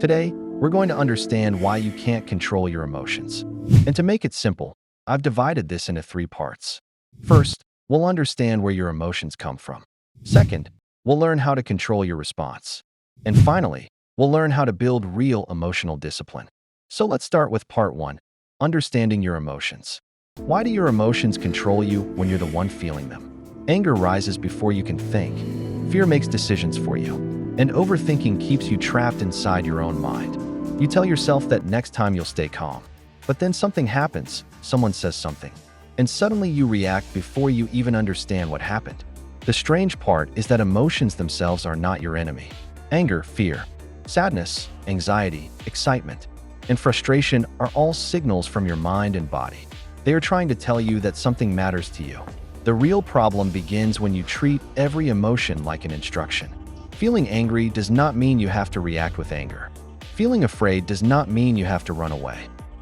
Today, we're going to understand why you can't control your emotions. And to make it simple, I've divided this into 3 parts. First, we'll understand where your emotions come from. Second, we'll learn how to control your response. And finally, we'll learn how to build real emotional discipline. So let's start with part 1, understanding your emotions. Why do your emotions control you when you're the one feeling them? Anger rises before you can think. Fear makes decisions for you. And overthinking keeps you trapped inside your own mind. You tell yourself that next time you'll stay calm. But then something happens, someone says something, and suddenly you react before you even understand what happened. The strange part is that emotions themselves are not your enemy. Anger, fear, sadness, anxiety, excitement, and frustration are all signals from your mind and body. They are trying to tell you that something matters to you. The real problem begins when you treat every emotion like an instruction. Feeling angry does not mean you have to react with anger. Feeling afraid does not mean you have to run away.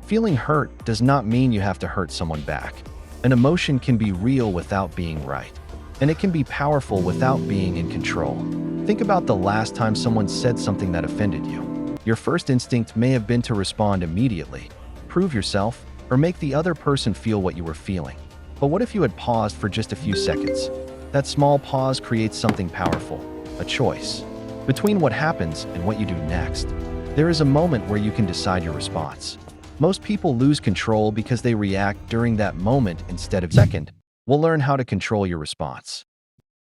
Feeling hurt does not mean you have to hurt someone back. An emotion can be real without being right, and it can be powerful without being in control. Think about the last time someone said something that offended you. Your first instinct may have been to respond immediately, prove yourself, or make the other person feel what you were feeling. But what if you had paused for just a few seconds? That small pause creates something powerful. A choice. Between what happens and what you do next, there is a moment where you can decide your response. Most people lose control because they react during that moment instead of second. We'll learn how to control your response.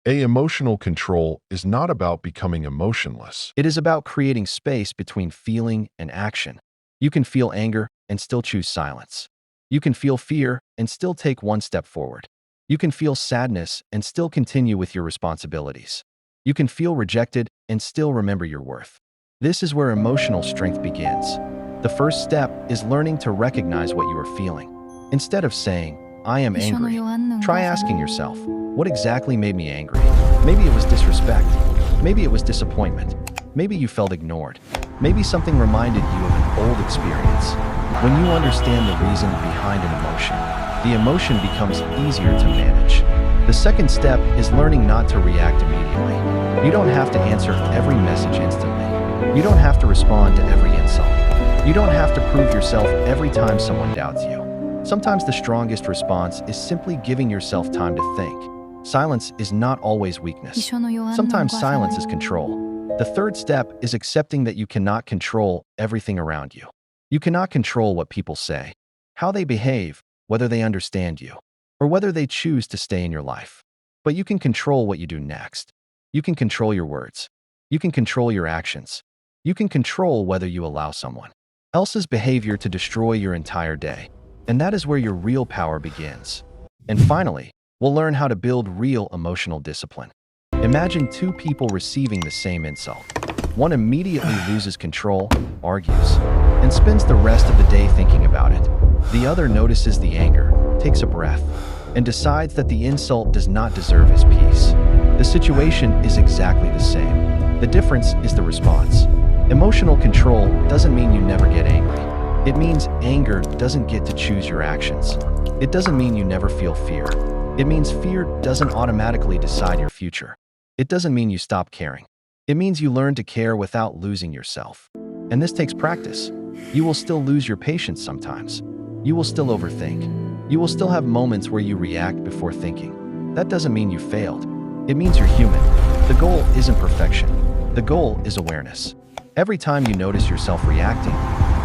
Emotional control is not about becoming emotionless. It is about creating space between feeling and action. You can feel anger and still choose silence. You can feel fear and still take one step forward. You can feel sadness and still continue with your responsibilities. You can feel rejected and still remember your worth. This is where emotional strength begins. The first step is learning to recognize what you are feeling. Instead of saying, "I am angry," try asking yourself, what exactly made me angry? Maybe it was disrespect. Maybe it was disappointment. Maybe you felt ignored. Maybe something reminded you of an old experience. When you understand the reason behind an emotion, the emotion becomes easier to manage. The second step is learning not to react immediately. You don't have to answer every message instantly. You don't have to respond to every insult. You don't have to prove yourself every time someone doubts you. Sometimes the strongest response is simply giving yourself time to think. Silence is not always weakness. Sometimes silence is control. The third step is accepting that you cannot control everything around you. You cannot control what people say, how they behave, whether they understand you, or whether they choose to stay in your life. But you can control what you do next. You can control your words. You can control your actions. You can control whether you allow someone else's behavior to destroy your entire day. And that is where your real power begins. And finally, we'll learn how to build real emotional discipline. Imagine 2 people receiving the same insult. One immediately loses control, argues, and spends the rest of the day thinking about it. The other notices the anger, takes a breath, and decides that the insult does not deserve his peace. The situation is exactly the same. The difference is the response. Emotional control doesn't mean you never get angry. It means anger doesn't get to choose your actions. It doesn't mean you never feel fear. It means fear doesn't automatically decide your future. It doesn't mean you stop caring. It means you learn to care without losing yourself. And this takes practice. You will still lose your patience sometimes. You will still overthink. You will still have moments where you react before thinking. That doesn't mean you failed. It means you're human. The goal isn't perfection. The goal is awareness. Every time you notice yourself reacting,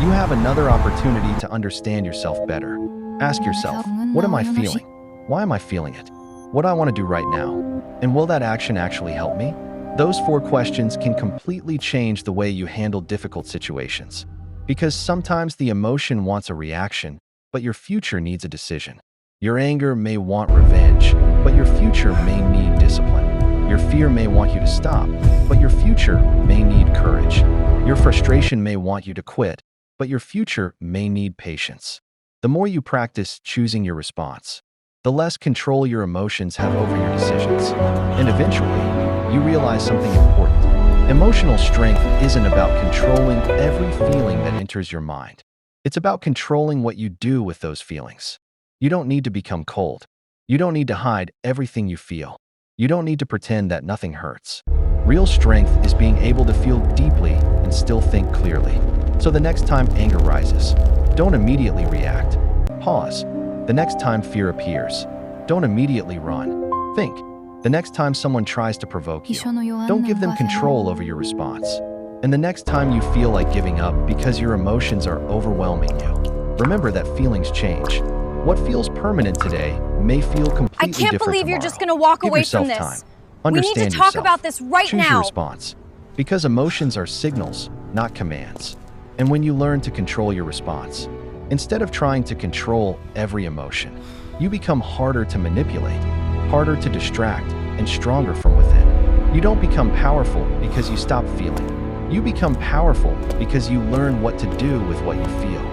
you have another opportunity to understand yourself better. Ask yourself, what am I feeling? Why am I feeling it? What do I want to do right now? And will that action actually help me? Those 4 questions can completely change the way you handle difficult situations. Because sometimes the emotion wants a reaction, but your future needs a decision. Your anger may want revenge, but your future may need discipline. Your fear may want you to stop, but your future may need courage. Your frustration may want you to quit, but your future may need patience. The more you practice choosing your response, the less control your emotions have over your decisions. And eventually, you realize something important. Emotional strength isn't about controlling every feeling that enters your mind. It's about controlling what you do with those feelings. You don't need to become cold. You don't need to hide everything you feel. You don't need to pretend that nothing hurts. Real strength is being able to feel deeply and still think clearly. So the next time anger rises, don't immediately react. Pause. The next time fear appears, don't immediately run. Think. The next time someone tries to provoke you, don't give them control over your response. And the next time you feel like giving up because your emotions are overwhelming you, remember that feelings change. What feels permanent today may feel completely different I can't believe you're tomorrow. just gonna walk Give away yourself from time. this. We need to Understand talk yourself. about this right Choose your now. response. Because emotions are signals, not commands. And when you learn to control your response, instead of trying to control every emotion, you become harder to manipulate, harder to distract, and stronger from within. You don't become powerful because you stop feeling. You become powerful because you learn what to do with what you feel.